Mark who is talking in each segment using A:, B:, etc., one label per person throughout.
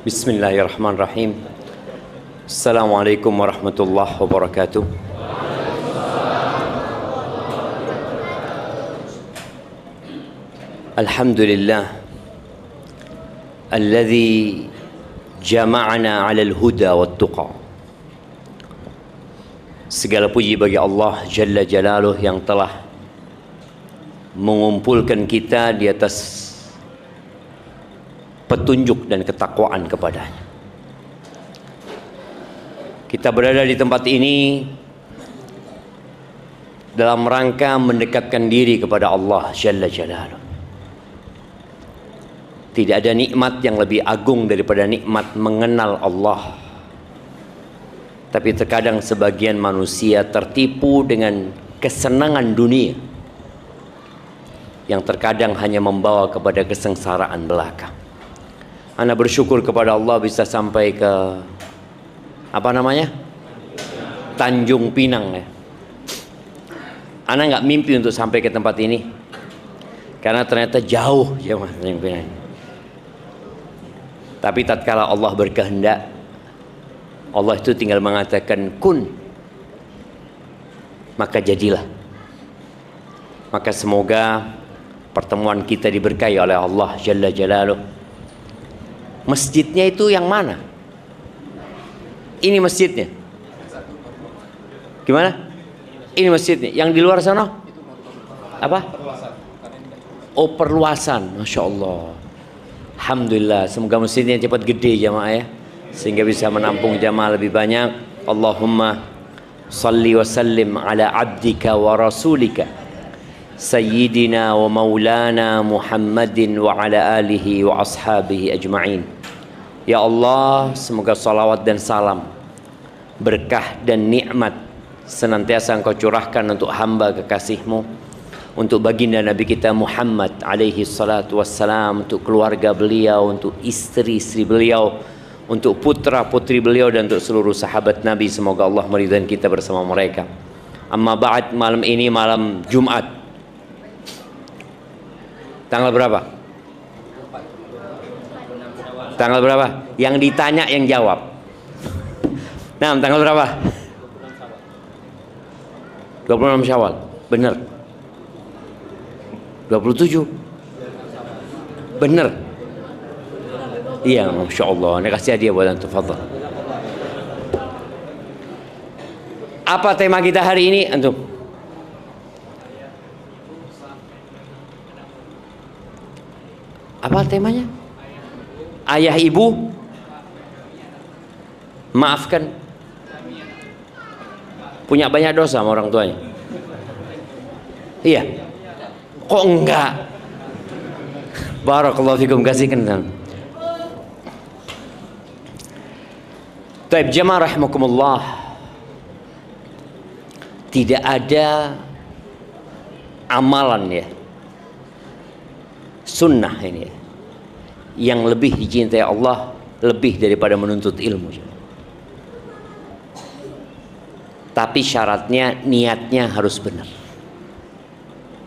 A: Bismillahirrahmanirrahim. Assalamualaikum warahmatullahi wabarakatuh. Alhamdulillah alladzi jama'ana 'alal huda wat tuqa. Segala puji bagi Allah Jalla Jalaluh yang telah mengumpulkan kita di atas petunjuk dan ketakwaan kepadanya. Kita berada di tempat ini dalam rangka mendekatkan diri kepada Allah Jalla Jalaluh. Tidak ada nikmat yang lebih agung daripada nikmat mengenal Allah. Tapi terkadang sebagian manusia tertipu dengan kesenangan dunia yang terkadang hanya membawa kepada kesengsaraan belaka. Ana bersyukur kepada Allah bisa sampai ke Tanjung Pinang ya. Ana nggak mimpi untuk sampai ke tempat ini karena ternyata jauh jemaah Tanjung Pinang. Tapi tatkala Allah berkehendak, Allah itu tinggal mengatakan kun, maka jadilah. Maka semoga pertemuan kita diberkahi oleh Allah Jalla Jalaluh. Masjidnya itu yang mana? Ini masjidnya. Gimana? Ini masjidnya. Yang di luar sana? Apa? Oh, perluasan. Masya Allah. Alhamdulillah. Semoga masjidnya cepat gede jamaah ya, sehingga bisa menampung jamaah lebih banyak. Allahumma salli wa sallim ala abdika wa rasulika Sayyidina wa maulana Muhammadin wa ala alihi wa ashabihi ajma'in. Ya Allah, semoga salawat dan salam, berkah dan nikmat senantiasa Engkau curahkan untuk hamba kekasih-Mu, untuk baginda Nabi kita Muhammad alaihi salatu wassalam, untuk keluarga beliau, untuk istri-istri beliau, untuk putra-putri beliau, dan untuk seluruh sahabat Nabi. Semoga Allah meridhai kita bersama mereka. Amma ba'd, malam ini malam Jumat. Tanggal berapa? Tanggal berapa? Yang ditanya yang jawab. Nah, tanggal berapa? 26 Syawal. Bener. 27. Bener. Iya, Masya Allah. Ini kasih hadiah buat antum. Fadhal. Apa tema kita hari ini, antum? Apa temanya? Ayah ibu maafkan, punya banyak dosa sama orang tuanya. Iya. Kok enggak? Barakallahu fikum, kasihkan. Taib jamaah rahimakumullah. Tidak ada amalan ya, sunnah ini ya, yang lebih dicintai Allah lebih daripada menuntut ilmu. Tapi syaratnya, niatnya harus benar.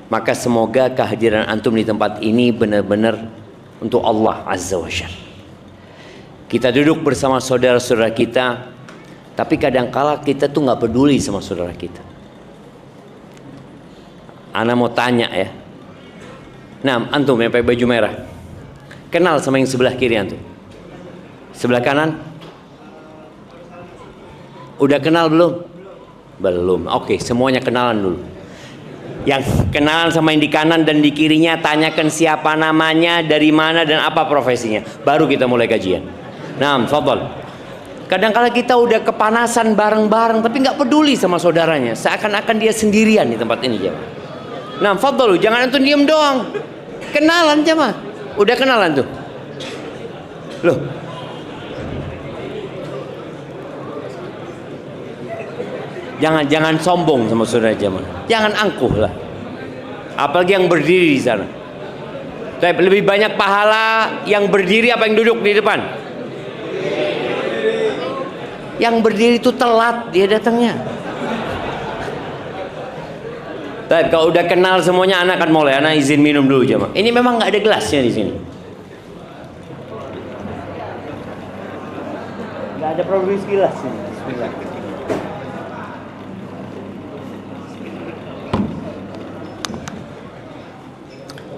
A: Maka semoga kehadiran antum di tempat ini benar-benar untuk Allah Azza wa Jalla. Kita duduk bersama saudara-saudara kita, tapi kadangkala kita tuh nggak peduli sama saudara kita. Ana mau tanya ya. Nah, antum yang pakai baju merah, kenal sama yang sebelah kiri antum? Sebelah kanan? Udah kenal belum? Belum. Oke, semuanya kenalan dulu. Yang kenalan sama yang di kanan dan di kirinya, tanyakan siapa namanya, dari mana, dan apa profesinya. Baru kita mulai kajian. Nah, fadhal. Kadang-kala kita udah kepanasan bareng-bareng, tapi nggak peduli sama saudaranya. Seakan-akan dia sendirian di tempat ini, jemaah. Nah, fadhal, jangan antum diem doang. Kenalan, jemaah. Udah kenalan tuh? Loh. Jangan sombong sama saudara jemaah. Jangan angkuh lah. Apalagi yang berdiri di sana. Tapi lebih banyak pahala yang berdiri apa yang duduk di depan? Yang berdiri itu telat dia datangnya. Tapi kalau udah kenal semuanya, anak akan mulai. Anak izin minum dulu jemaah. Ini memang nggak ada gelasnya di sini. Nggak ada produksi gelas ini. Bismillah.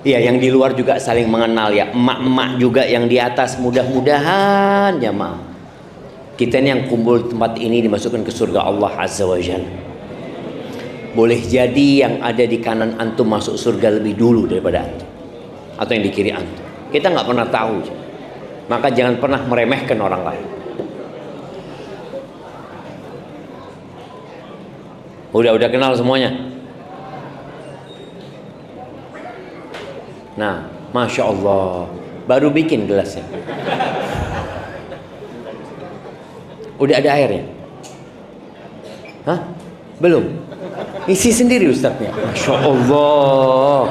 A: Iya, yang di luar juga saling mengenal ya. Emak-emak juga yang di atas, mudah-mudahan ya maaf. Kita ini yang kumpul di tempat ini dimasukkan ke surga Allah Azza wa Jalla. Boleh jadi yang ada di kanan antum masuk surga lebih dulu daripada antum, atau yang di kiri antum. Kita nggak pernah tahu. Maka jangan pernah meremehkan orang lain. Udah kenal semuanya. Nah, Masya Allah, baru bikin gelasnya. Udah ada airnya? Hah? Belum? Isi sendiri Ustadznya. Masya Allah.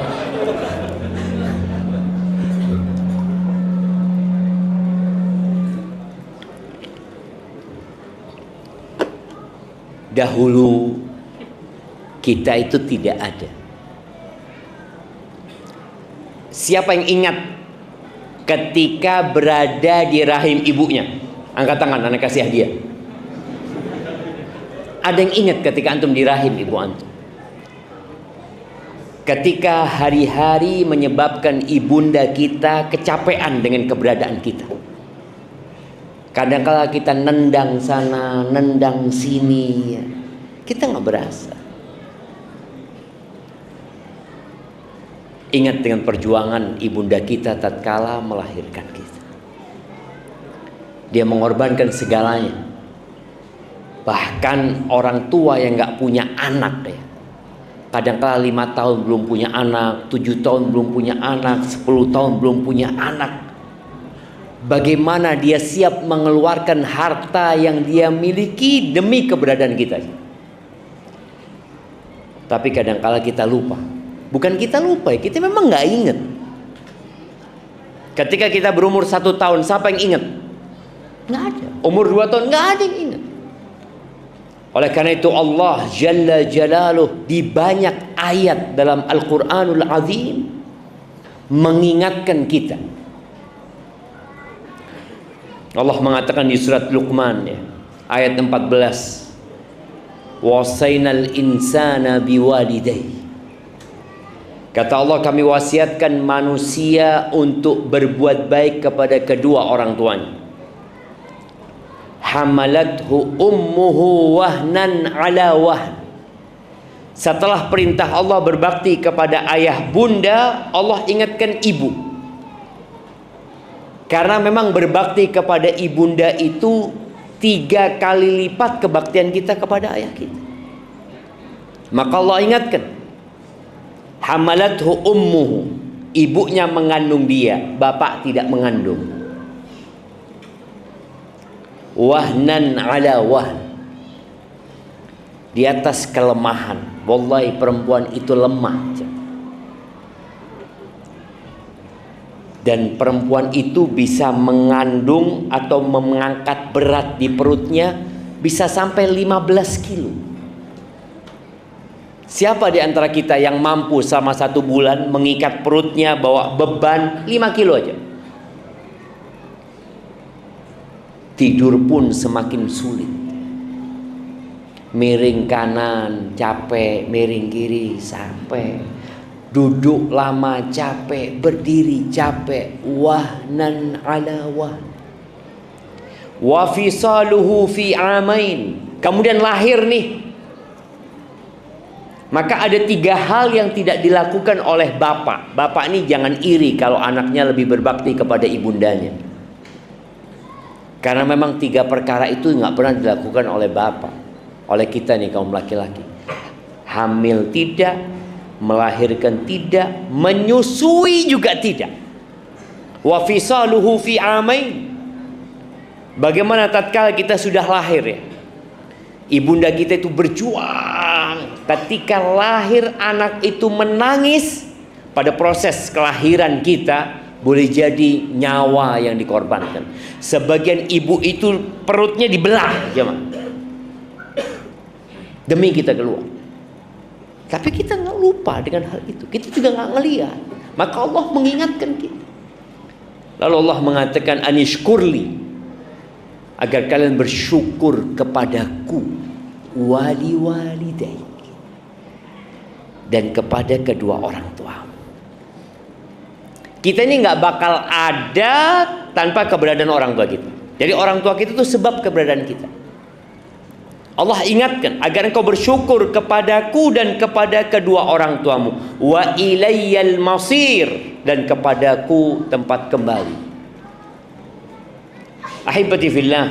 A: Dahulu kita itu tidak ada. Siapa yang ingat ketika berada di rahim ibunya? Angkat tangan, anak kasih hadiah. Ada yang ingat ketika antum di rahim ibu antum? Ketika hari-hari menyebabkan ibunda kita kecapean dengan keberadaan kita. Kadang-kala kita nendang sana, nendang sini, kita nggak berasa. Ingat dengan perjuangan ibunda kita tatkala melahirkan kita. Dia mengorbankan segalanya. Bahkan orang tua yang nggak punya anak ya. Kadang-kala 5 tahun belum punya anak, 7 tahun belum punya anak, 10 tahun belum punya anak. Bagaimana dia siap mengeluarkan harta yang dia miliki demi keberadaan kita. Tapi kadang-kala kita lupa. Bukan kita lupa, kita memang nggak ingat. Ketika kita berumur 1 tahun, siapa yang ingat? Nggak ada. Umur 2 tahun, nggak ada yang ingat. Oleh karena itu Allah Jalla Jalaluh di banyak ayat dalam Al-Quranul Azim mengingatkan kita. Allah mengatakan di surat Luqman ya, ayat 14, wasainal insana biwalidayhi. Kata Allah, kami wasiatkan manusia untuk berbuat baik kepada kedua orang tuanya. Hamalathu ummuhu wahnan ala wahn. Setelah perintah Allah berbakti kepada ayah bunda, Allah ingatkan ibu. Karena memang berbakti kepada ibunda itu 3 kali lipat kebaktian kita kepada ayah kita. Maka Allah ingatkan, hamalathu ummuhu, ibunya mengandung dia, bapak tidak mengandung. Wahnan ala wahn, di atas kelemahan. Wallahi perempuan itu lemah. Dan perempuan itu bisa mengandung atau mengangkat berat di perutnya bisa sampai 15 kilo. Siapa di antara kita yang mampu selama 1 bulan mengikat perutnya bawa beban 5 kilo aja? Tidur pun semakin sulit. Miring kanan capek, miring kiri sampai. Duduk lama capek, berdiri capek. Wahnan ala wahn. Wa fisaluhu fi amain. Kemudian lahir nih. Maka ada 3 hal yang tidak dilakukan oleh bapak. Bapak ini jangan iri kalau anaknya lebih berbakti kepada ibundanya. Karena memang 3 perkara itu nggak pernah dilakukan oleh bapak. Oleh kita nih kaum laki-laki. Hamil tidak, melahirkan tidak, menyusui juga tidak. Wa fisaluhu fi amain. Bagaimana tatkala kita sudah lahir ya? Ibunda kita itu berjuang. Ketika lahir anak itu menangis. Pada proses kelahiran kita boleh jadi nyawa yang dikorbankan. Sebagian ibu itu perutnya dibelah demi kita keluar. Tapi kita nggak lupa dengan hal itu. Kita juga nggak ngelihat. Maka Allah mengingatkan kita. Lalu Allah mengatakan anishkurli. agar kalian bersyukur kepadaku, wali walidai, dan kepada kedua orang tua. Kita ini nggak bakal ada tanpa keberadaan orang tua kita. Jadi orang tua kita itu sebab keberadaan kita. Allah ingatkan agar engkau bersyukur kepadaku dan kepada kedua orang tuamu. Wa ilayyal masir, dan kepadaku tempat kembali. Ahibati fillah,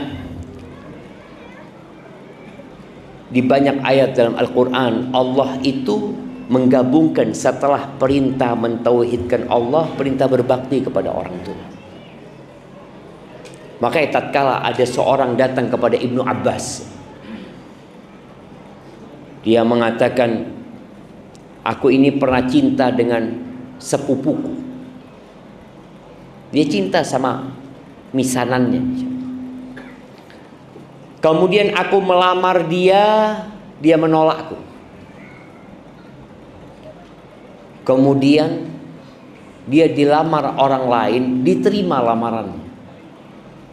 A: di banyak ayat dalam Al-Quran Allah itu menggabungkan setelah perintah mentauhidkan Allah, perintah berbakti kepada orang tua. Makanya tatkala ada seorang datang kepada Ibnu Abbas, dia mengatakan, aku ini pernah cinta dengan sepupuku. Dia cinta sama misanannya. Kemudian aku melamar dia, dia menolakku. Kemudian dia dilamar orang lain, diterima lamarannya.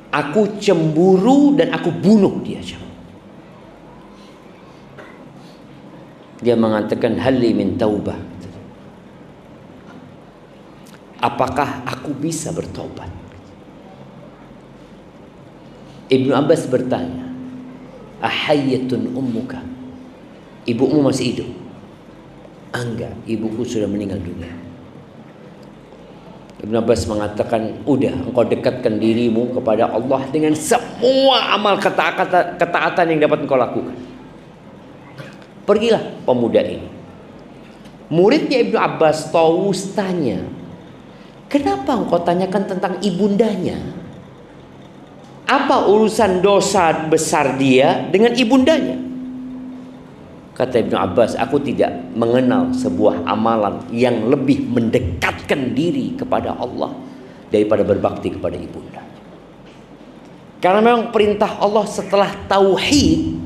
A: Aku cemburu dan aku bunuh dia. Dia mengatakan, halli min taubah. Apakah aku bisa bertobat? Ibnu Abbas bertanya, ahayyatun ummuka? Ibumu masih hidup? Enggak, ibuku sudah meninggal dunia. Ibnu Abbas mengatakan, udah, engkau dekatkan dirimu kepada Allah dengan semua amal ketaatan yang dapat engkau lakukan. Pergilah pemuda ini. Muridnya Ibnu Abbas, Tawus, tanya, kenapa engkau tanyakan tentang ibundanya? Apa urusan dosa besar dia dengan ibundanya? Kata Ibnu Abbas, aku tidak mengenal sebuah amalan yang lebih mendekatkan diri kepada Allah daripada berbakti kepada ibunda. Karena memang perintah Allah setelah tauhid,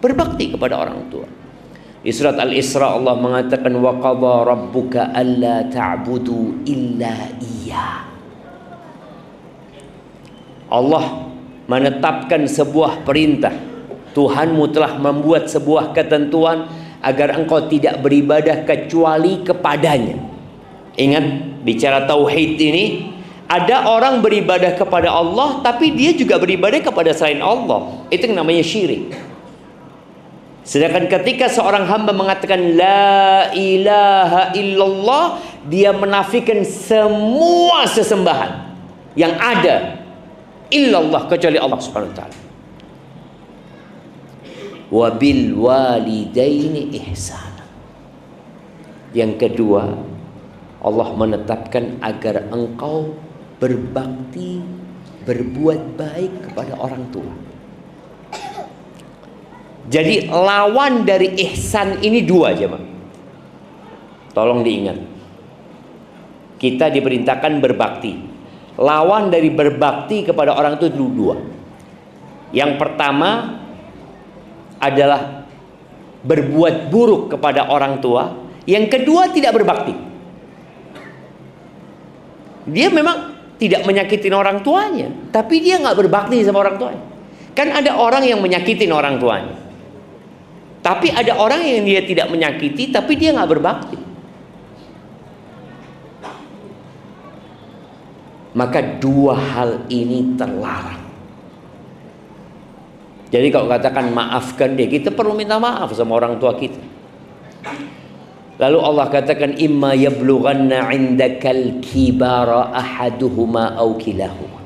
A: berbakti kepada orang tua. Di surat Al-Isra Allah mengatakan, wa qadha rabbuka alla ta'budu illa iyyah. Allah menetapkan sebuah perintah. Tuhanmu telah membuat sebuah ketentuan agar engkau tidak beribadah kecuali kepadanya. Ingat, bicara tauhid ini, ada orang beribadah kepada Allah tapi dia juga beribadah kepada selain Allah. Itu yang namanya syirik. Sedangkan ketika seorang hamba mengatakan la ilaha illallah, dia menafikan semua sesembahan yang ada illallah kecuali Allah Subhanahu wa taala. Wa bil walidaini ihsana. Yang kedua, Allah menetapkan agar engkau berbakti, berbuat baik kepada orang tua. Jadi lawan dari ihsan ini dua aja, Bang. Tolong diingat. Kita diperintahkan berbakti. Lawan dari berbakti kepada orang itu dua. Yang pertama adalah berbuat buruk kepada orang tua. Yang kedua tidak berbakti. Dia memang tidak menyakitin orang tuanya, tapi dia nggak berbakti sama orang tuanya. Kan ada orang yang menyakitin orang tuanya, tapi ada orang yang dia tidak menyakiti, tapi dia nggak berbakti. Maka dua hal ini terlarang. Jadi kalau katakan maafkan dia, kita perlu minta maaf sama orang tua kita. Lalu Allah katakan, imma yablughanna 'indakal kibara ahaduhuma aw kilahuma.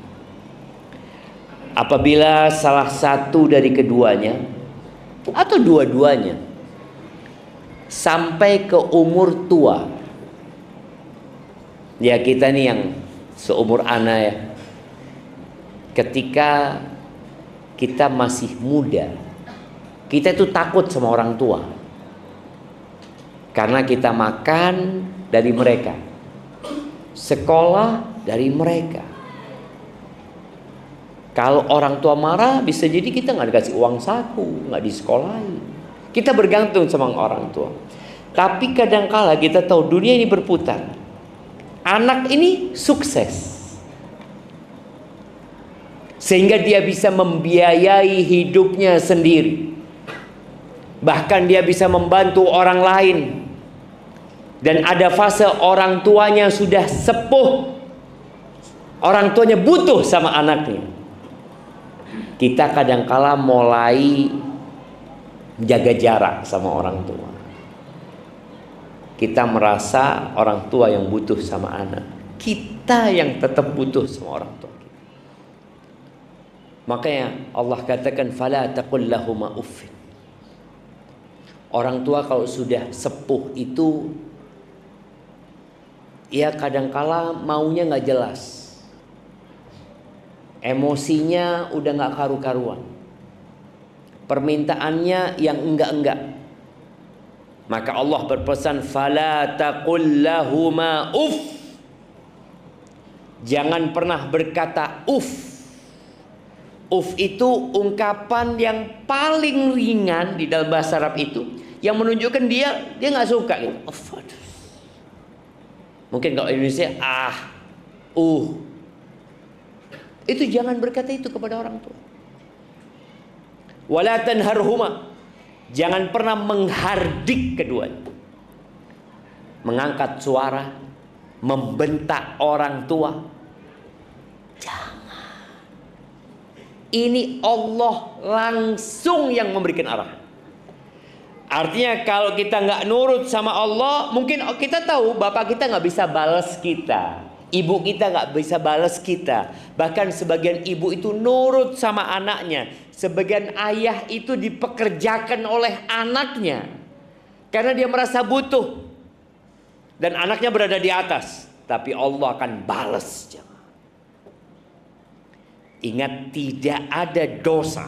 A: Apabila salah satu dari keduanya atau dua-duanya sampai ke umur tua. Ya, kita nih yang seumur ana ya. Ketika kita masih muda, kita itu takut sama orang tua. Karena kita makan dari mereka, sekolah dari mereka. Kalau orang tua marah, bisa jadi kita nggak dikasih uang saku, nggak disekolahin. Kita bergantung sama orang tua. Tapi kadangkala kita tahu dunia ini berputar. Anak ini sukses. sehingga dia bisa membiayai hidupnya sendiri. Bahkan dia bisa membantu orang lain. Dan ada fase orang tuanya sudah sepuh, orang tuanya butuh sama anaknya. Kita kadangkala mulai jaga jarak sama orang tua. Kita merasa orang tua yang butuh sama anak, kita yang tetap butuh sama orang tua kita. Makanya Allah katakan fala taqul lahuma uffin. Orang tua kalau sudah sepuh itu, ya kadangkala maunya nggak jelas, emosinya udah nggak karu-karuan, permintaannya yang enggak-enggak. Maka Allah berpesan fala taqul lahuma uff. Jangan pernah berkata uff. Uff itu ungkapan yang paling ringan di dalam bahasa Arab itu, yang menunjukkan dia nggak suka gitu. Uff. Mungkin kalau Indonesia itu jangan berkata itu kepada orang tua. Wala tanharhuma. Jangan pernah menghardik keduanya, mengangkat suara, membentak orang tua. Jangan. Ini Allah langsung yang memberikan arah. Artinya kalau kita nggak nurut sama Allah, mungkin kita tahu bapak kita nggak bisa balas kita, ibu kita nggak bisa balas kita. Bahkan sebagian ibu itu nurut sama anaknya. Sebagian ayah itu dipekerjakan oleh anaknya karena dia merasa butuh. Dan anaknya berada di atas. Tapi Allah akan balas. Ingat, tidak ada dosa.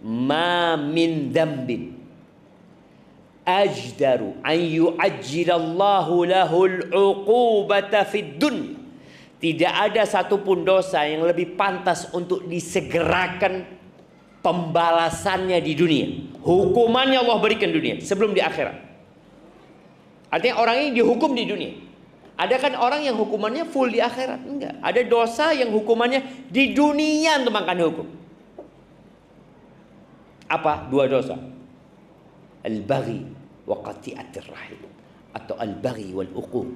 A: Ma min dambin ajdaru an yu'ajjilallahu lahul uqubata fid dunya. Tidak ada satupun dosa yang lebih pantas untuk disegerakan pembalasannya di dunia. Hukumannya Allah berikan dunia sebelum di akhirat. Artinya orang ini dihukum di dunia. Ada kan orang yang hukumannya full di akhirat? Enggak. Ada dosa yang hukumannya di dunia untuk makan hukum. Apa? Dua dosa. Al-baghi wa qati'atir rahim, atau al-baghi wal uquq.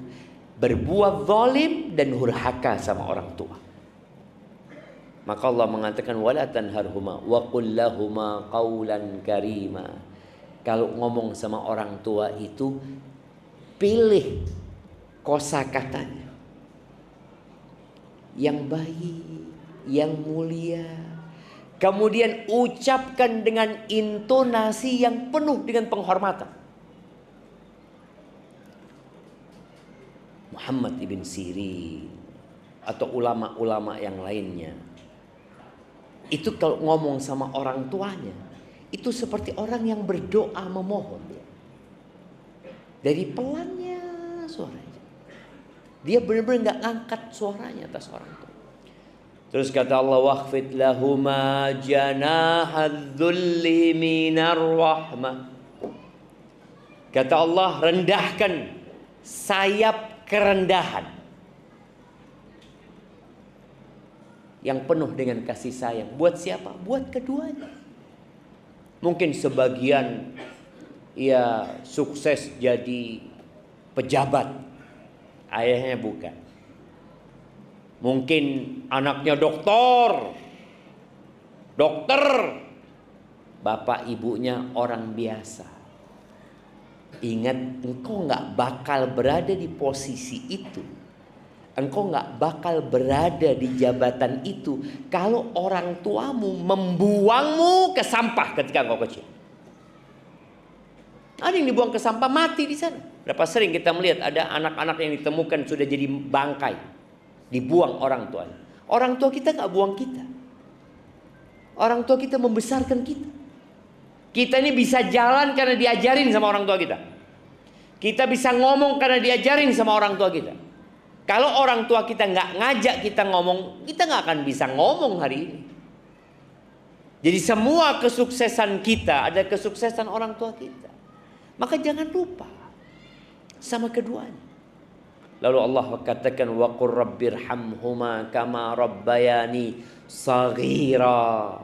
A: Berbuat zalim dan hurhaka sama orang tua. Maka Allah mengatakan wala tanharhuma wa qul lahuma qaulan karima. Kalau ngomong sama orang tua itu pilih kosakatanya yang baik, yang mulia. Kemudian ucapkan dengan intonasi yang penuh dengan penghormatan. Muhammad ibn Sirin atau ulama-ulama yang lainnya itu kalau ngomong sama orang tuanya itu seperti orang yang berdoa memohon. Dari pelannya suaranya, dia benar-benar nggak ngangkat suaranya atas orang tua. Terus kata Allah, waqfid lahuma janahadzulli minar rahmah. Kata Allah, rendahkan sayap kerendahan yang penuh dengan kasih sayang. Buat siapa? Buat keduanya. Mungkin sebagian ya sukses jadi pejabat, ayahnya bukan. Mungkin anaknya dokter, bapak ibunya orang biasa. Ingat, engkau nggak bakal berada di posisi itu, engkau nggak bakal berada di jabatan itu kalau orang tuamu membuangmu ke sampah ketika engkau kecil. Ada yang dibuang ke sampah mati di sana. Berapa sering kita melihat ada anak-anak yang ditemukan sudah jadi bangkai, dibuang orang tuanya. Orang tua kita nggak buang kita. Orang tua kita membesarkan kita. Kita ini bisa jalan karena diajarin sama orang tua kita. Kita bisa ngomong karena diajarin sama orang tua kita. Kalau orang tua kita nggak ngajak kita ngomong, kita nggak akan bisa ngomong hari ini. Jadi semua kesuksesan kita ada kesuksesan orang tua kita. Maka jangan lupa sama keduanya. Lalu Allah katakan wa qur rabbirhamhuma kama rabbayani saghira.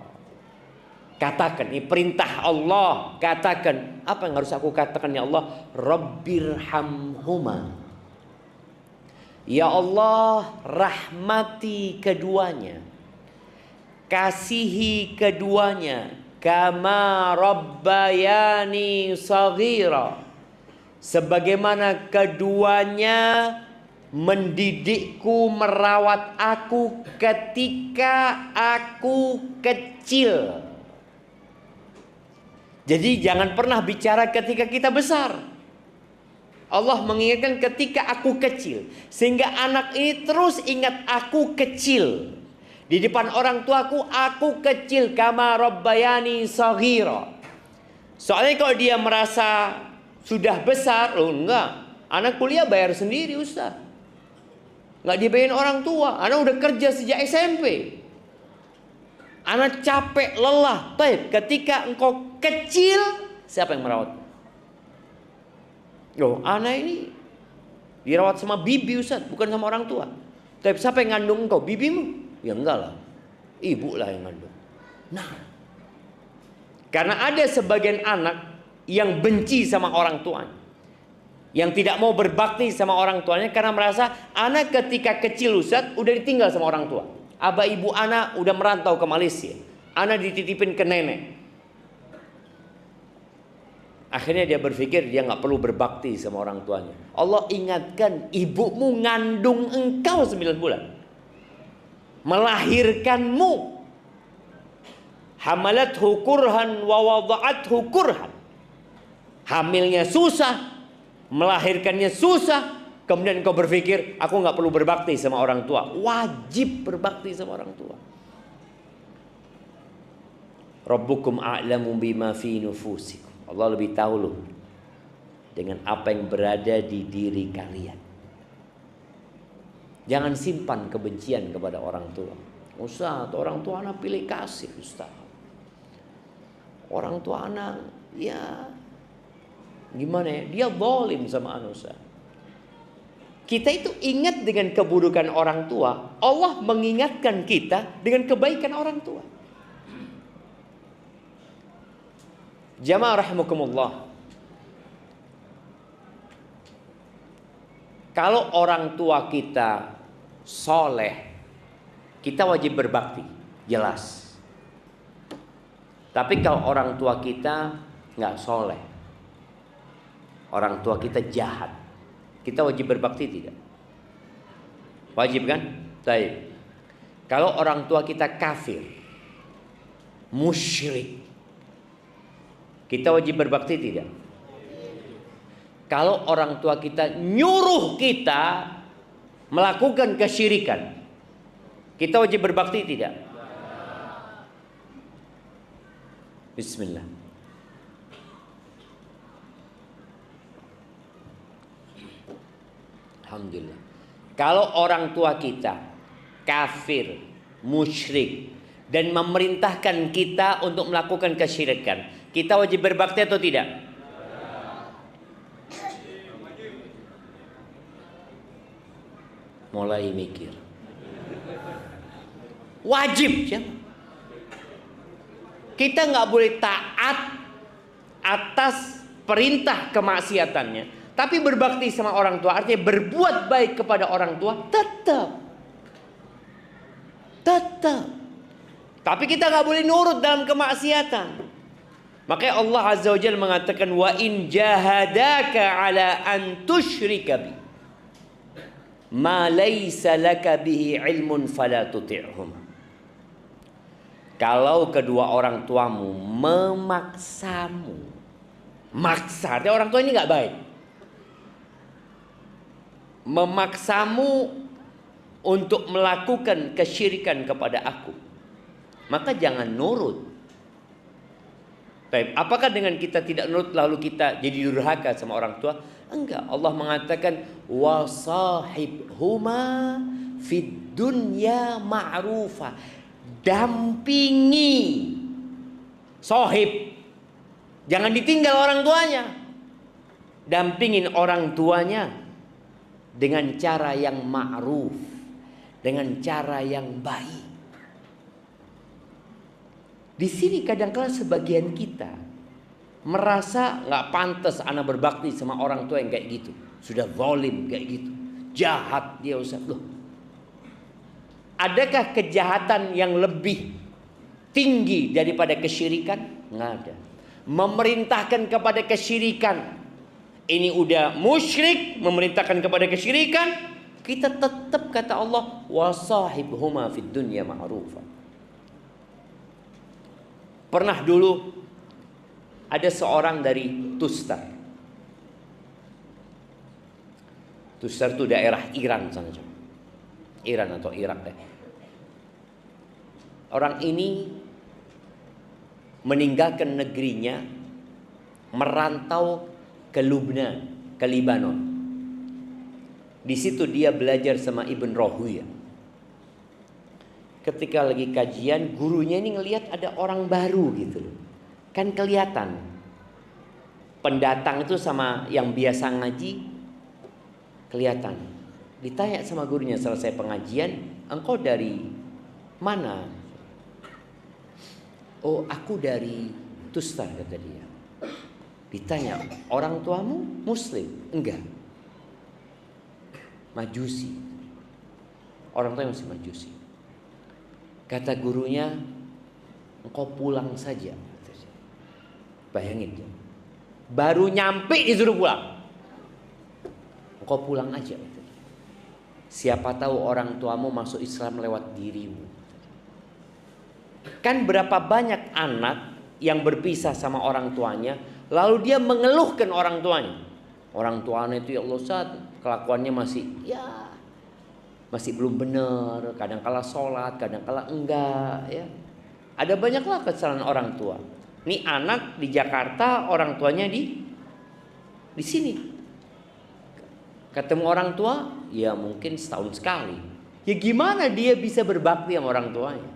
A: Katakan, ini perintah Allah. Katakan, apa yang harus aku katakan ya Allah? Rabbirhamhuma. Ya Allah, rahmati keduanya, kasihi keduanya, kama rabbayani saghira, sebagaimana keduanya mendidikku, merawat aku ketika aku kecil. Jadi jangan pernah bicara ketika kita besar. Allah mengingatkan ketika aku kecil, sehingga anak ini terus ingat aku kecil. Di depan orang tuaku, aku kecil, kama rabbayani saghira. Soalnya kalau dia merasa sudah besar, loh enggak, anak kuliah bayar sendiri Ustaz, nggak dibayarin orang tua. Anak udah kerja sejak SMP, anak capek, lelah. Baik, ketika engkau kecil, siapa yang merawat? Loh, anak ini dirawat sama bibi Ustaz, bukan sama orang tua. Tapi siapa yang ngandung engkau? Bibimu? Ya enggak lah, ibu lah yang ngandung. Nah, karena ada sebagian anak yang benci sama orang tuanya, yang tidak mau berbakti sama orang tuanya karena merasa anak ketika kecil Ustaz udah ditinggal sama orang tua. Abah ibu anak udah merantau ke Malaysia, anak dititipin ke nenek. Akhirnya dia berpikir dia nggak perlu berbakti sama orang tuanya. Allah ingatkan, ibumu ngandung engkau 9 bulan, melahirkanmu. Hamalathu kurhan wa wada'athu kurhan. Hamilnya susah, melahirkannya susah. Kemudian kau berpikir, aku nggak perlu berbakti sama orang tua. Wajib berbakti sama orang tua. Rabbukum a'lamu bima fi nufusikum. Allah lebih tahu loh dengan apa yang berada di diri kalian. Jangan simpan kebencian kepada orang tua. Ustaz, orang tua anak pilih kasih Ustaz. Orang tua anak, ya gimana ya, dia zalim sama anak Ustaz. Kita itu ingat dengan keburukan orang tua, Allah mengingatkan kita dengan kebaikan orang tua. Jamaah rahimakumullah. Kalau orang tua kita soleh, kita wajib berbakti, jelas. Tapi kalau orang tua kita nggak soleh, orang tua kita jahat, kita wajib berbakti tidak? Wajib kan? Baik. Kalau orang tua kita kafir, musyrik, kita wajib berbakti tidak? Kalau orang tua kita nyuruh kita melakukan kesyirikan, kita wajib berbakti tidak? Bismillah. Alhamdulillah. Kalau orang tua kita kafir, musyrik, dan memerintahkan kita untuk melakukan kesyirikan, kita wajib berbakti atau tidak? Mulai mikir. Wajib ya. Kita nggak boleh taat atas perintah kemaksiatannya, tapi berbakti sama orang tua, artinya berbuat baik kepada orang tua, tetap. Tapi kita nggak boleh nurut dalam kemaksiatan. Makanya Allah Azza wa Jalla mengatakan, wa in jahadaka ala an tusyrika bi ma laysa laka bihi ilmun fala tuti'hum. Kalau kedua orang tuamu memaksamu, maksa, artinya orang tua ini nggak baik, memaksamu untuk melakukan kesyirikan kepada aku, maka jangan nurut. Baik, apakah dengan kita tidak nurut lalu kita jadi durhaka sama orang tua? Enggak. Allah mengatakan wasahibhuma fid dunya ma'rufa. Dampingi sohib, jangan ditinggal orang tuanya. Dampingin orang tuanya dengan cara yang ma'ruf, dengan cara yang baik. Di sini kadang-kala sebagian kita merasa nggak pantas anak berbakti sama orang tua yang kayak gitu. Sudah zalim kayak gitu, jahat dia Ustaz. Loh, adakah kejahatan yang lebih tinggi daripada kesyirikan? Nggak ada. Memerintahkan kepada kesyirikan, ini udah musyrik, memerintahkan kepada kesyirikan, kita tetap kata Allah, wasahibhuma fid dunya ma'rufa. Pernah dulu ada seorang dari Tustar. Tustar itu daerah Iran sana, Iran atau Irak deh. Orang ini meninggalkan negerinya, merantau ke Lubnan, ke Libanon. Di situ dia belajar sama Ibn Rahuya. Ketika lagi kajian, gurunya ini ngelihat ada orang baru gitu loh. Kan kelihatan pendatang itu sama yang biasa ngaji kelihatan. Ditanya sama gurunya selesai pengajian, engkau dari mana? Oh, aku dari Tustar, kata dia. Ditanya, orang tuamu Muslim? Enggak, Majusi. Orang tuanya masih Majusi. Kata gurunya, engkau pulang saja. Bayangin, baru nyampe disuruh pulang. Engkau pulang aja. Siapa tahu orang tuamu masuk Islam lewat dirimu. Kan berapa banyak anak yang berpisah sama orang tuanya, lalu dia mengeluhkan orang tuanya. Orang tuanya itu, ya Allah Ustaz, kelakuannya masih belum benar, kadang-kala sholat, kadang-kala enggak, ya. Ada banyaklah kesalahan orang tua. Nih anak di Jakarta, orang tuanya di sini. Ketemu orang tua, ya mungkin setahun sekali. Ya gimana dia bisa berbakti sama orang tuanya?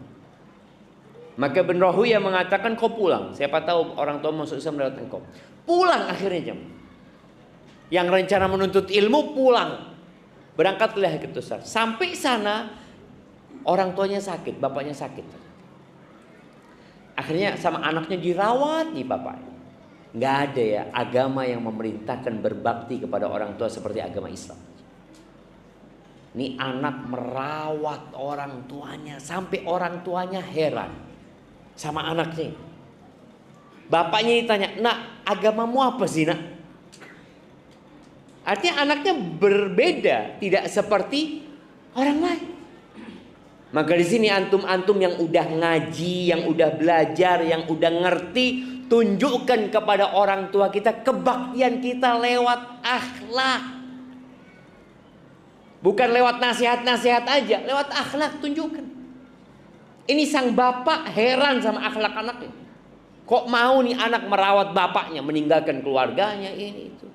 A: Maka Ibn Rahuya mengatakan, kau pulang. Siapa tahu orang tua masuk Islam lewat engkau. Pulang akhirnya jam. Yang rencana menuntut ilmu pulang. Berangkatlah ke Tustar. Sampai sana orang tuanya sakit, bapaknya sakit. Akhirnya sama anaknya dirawat nih bapaknya. Nggak ada ya agama yang memerintahkan berbakti kepada orang tua seperti agama Islam. Ini anak merawat orang tuanya sampai orang tuanya heran sama anaknya. Bapaknya ditanya, nak, agamamu apa sih nak? Artinya anaknya berbeda, tidak seperti orang lain. Maka di sini antum-antum yang udah ngaji, yang udah belajar, yang udah ngerti, tunjukkan kepada orang tua kita kebaktian kita lewat akhlak. Bukan lewat nasihat-nasihat aja, lewat akhlak tunjukkan. Ini sang bapak heran sama akhlak anaknya. Kok mau nih anak merawat bapaknya, meninggalkan keluarganya, ini itu.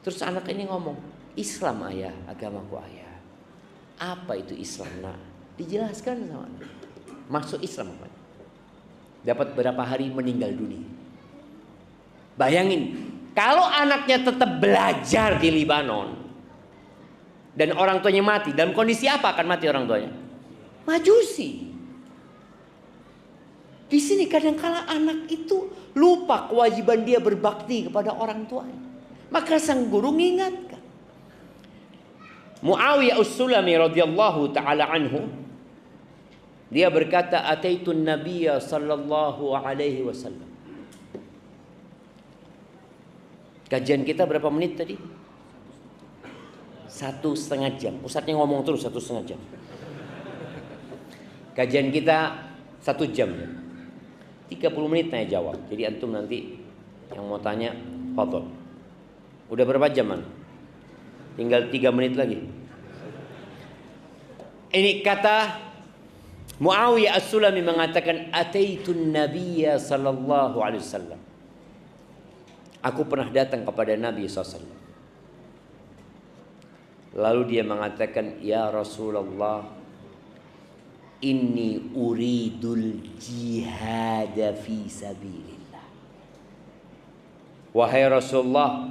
A: Terus anak ini ngomong, Islam ayah, agamaku ayah. Apa itu Islam nak? Dijelaskan sama anak. Masuk Islam apa? Dapat berapa hari meninggal dunia. Bayangin, kalau anaknya tetap belajar di Libanon dan orang tuanya mati, dalam kondisi apa akan mati orang tuanya? Majusi. Di sini kadang-kala anak itu lupa kewajiban dia berbakti kepada orang tuanya. Maka sang guru mengingatkan. Muawiyah As-Sulami radhiyallahu taala anhu, dia berkata, "Ataitun Nabiyya sallallahu alaihi wasallam." Kajian kita berapa menit tadi? 1,5 jam. Ustadznya ngomong terus 1,5 jam. Kajian kita 1 jam. 30 menit tanya jawab. Jadi antum nanti yang mau tanya, fadhol. Udah berapa jam man? Tinggal 3 menit lagi. Ini kata Muawiyah As-Sulami mengatakan, Ataitun Nabiyya sallallahu alaihi wasallam. Aku pernah datang kepada Nabi SAW. Lalu dia mengatakan, Ya Rasulullah, inni uridul jihad fi sabilillah. Wahai Rasulullah,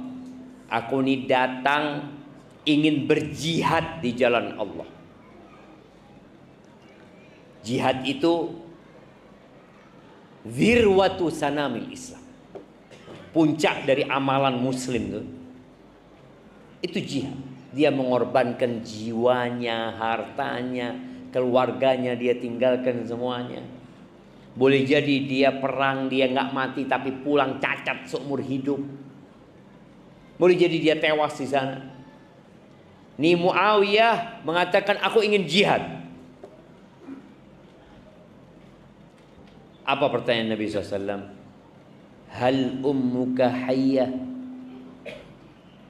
A: aku ini datang ingin berjihad di jalan Allah. Jihad itu zirwatu sanamil Islam. Puncak dari amalan muslim itu jihad. Dia mengorbankan jiwanya, hartanya, keluarganya, dia tinggalkan semuanya. Boleh jadi dia perang, dia nggak mati tapi pulang cacat seumur hidup. Boleh jadi dia tewas di sana. Ni Muawiyah mengatakan, aku ingin jihad. Apa pertanyaan Nabi SAW? Hal ummuka hayyah?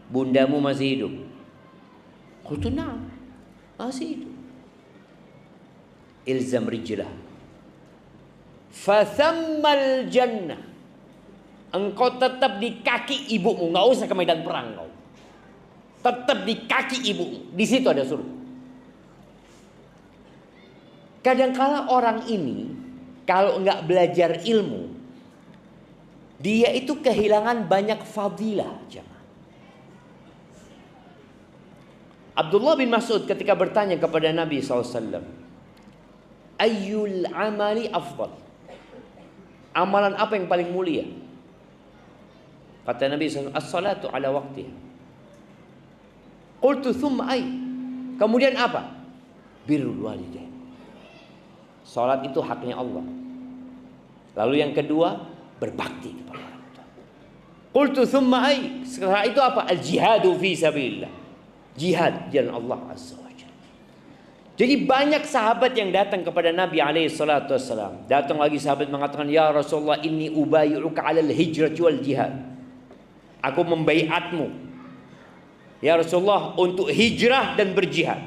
A: Bundamu masih hidup? Qultu na'am, masih hidup. Ilzam rijlah fathammal jannah. Engkau tetap di kaki ibumu, nggak usah ke medan perang kau. Tetap di kaki ibumu, di situ ada surga. Kadangkala orang ini kalau nggak belajar ilmu, dia itu kehilangan banyak fadilah, jemaah. Abdullah bin Mas'ud ketika bertanya kepada Nabi SAW, ayyul amali afdal? Amalan apa yang paling mulia? Kata Nabi SAW, as-salatu ala waqtiha. Qultu thumma ay? Kemudian apa? Birrul walidain. Salat itu haknya Allah. Lalu yang kedua, berbakti kepada orang tua. Qultu thumma ay? Setelah itu apa? Al-jihadu fi sabilillah. Jihad jalan Allah Azza wa Jalla. Jadi banyak sahabat yang datang kepada Nabi alaihi salatu wassalam. Datang lagi sahabat mengatakan, ya Rasulullah, inni ubayyuka 'alal hijrati wal jihad. Aku membaiatmu, ya Rasulullah, untuk hijrah dan berjihad.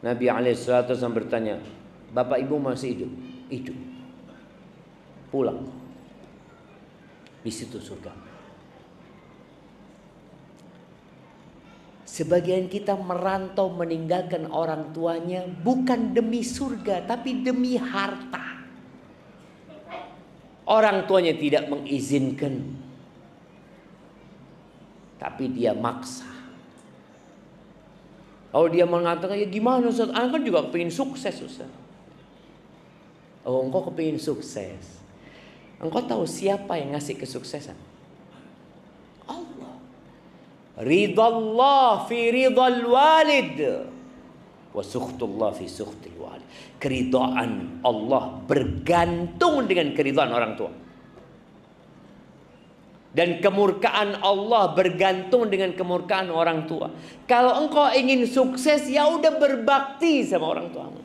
A: Nabi alaihi salatu wassalam bertanya, bapak ibu masih hidup? Hidup. Pulang. Di situ surga. Sebagian kita merantau meninggalkan orang tuanya bukan demi surga, tapi demi harta. Orang tuanya tidak mengizinkan, tapi dia maksa. Kalau dia mengatakan, ya gimana Ustaz? Anak kan juga kepingin sukses, Ustaz. Oh, engkau kepingin sukses. Engkau tahu siapa yang ngasih kesuksesan? Allah. Ridallah fi ridal walid wa sukhtullah fi sukhtil walid. Keridhaan Allah bergantung dengan keridhaan orang tua. Dan kemurkaan Allah bergantung dengan kemurkaan orang tua. Kalau engkau ingin sukses, ya udah berbakti sama orang tuamu.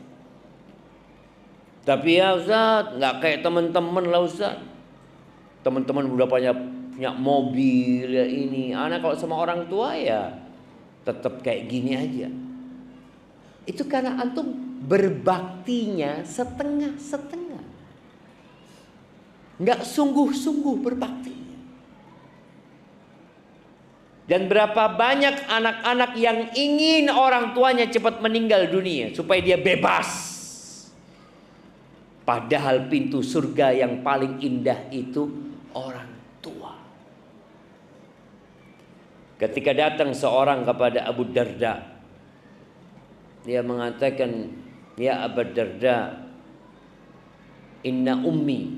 A: Tapi ya Ustaz, nggak kayak teman-teman lah Ustaz. Teman-teman udah punya mobil ya ini. Anak kalau sama orang tua ya tetap kayak gini aja. Itu karena antum berbaktinya setengah-setengah. Nggak sungguh-sungguh berbakti. Dan berapa banyak anak-anak yang ingin orang tuanya cepat meninggal dunia supaya dia bebas. Padahal pintu surga yang paling indah itu orang tua. Ketika datang seorang kepada Abu Darda, dia mengatakan, ya Abu Darda, inna ummi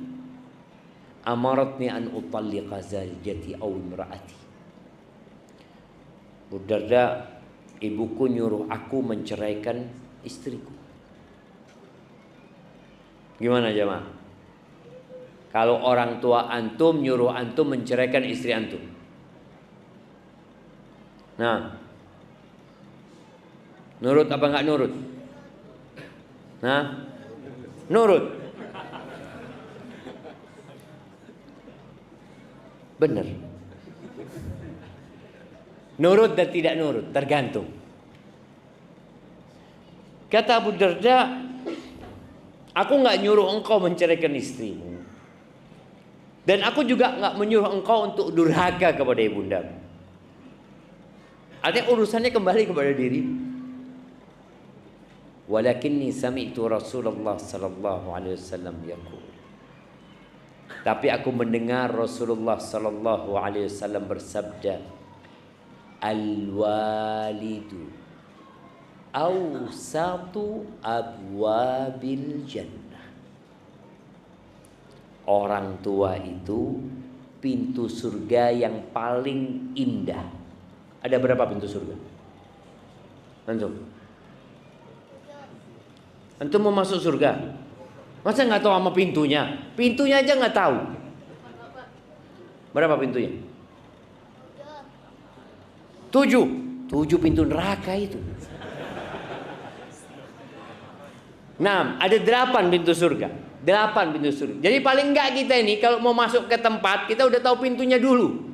A: amaratni an utalliqa zawjati aw imraati. Abu Darda, ibuku nyuruh aku menceraikan istriku. Gimana jemaah? Kalau orang tua antum nyuruh antum menceraikan istri antum, nah, nurut apa enggak nurut? Nah, nurut. Benar. Nurut dan tidak nurut, tergantung. Kata Abu Darda, aku nggak nyuruh engkau menceraikan istrimu, dan aku juga nggak menyuruh engkau untuk durhaka kepada ibunda. Artinya urusannya kembali kepada diri. Walakinni sami'tu Rasulullah sallallahu alaihi wasallam yaqul. Tapi aku mendengar Rasulullah sallallahu alaihi wasallam bersabda, al-walidu awsatu abwabil jannah. Orang tua itu pintu surga yang paling indah. Ada berapa pintu surga? Antum mau masuk surga, masa nggak tahu sama pintunya? Pintunya aja nggak tahu. Berapa pintunya? 7 pintu neraka itu. Nah, ada 8 pintu surga. 8 pintu surga. Jadi paling enggak kita ini kalau mau masuk ke tempat, kita udah tahu pintunya dulu.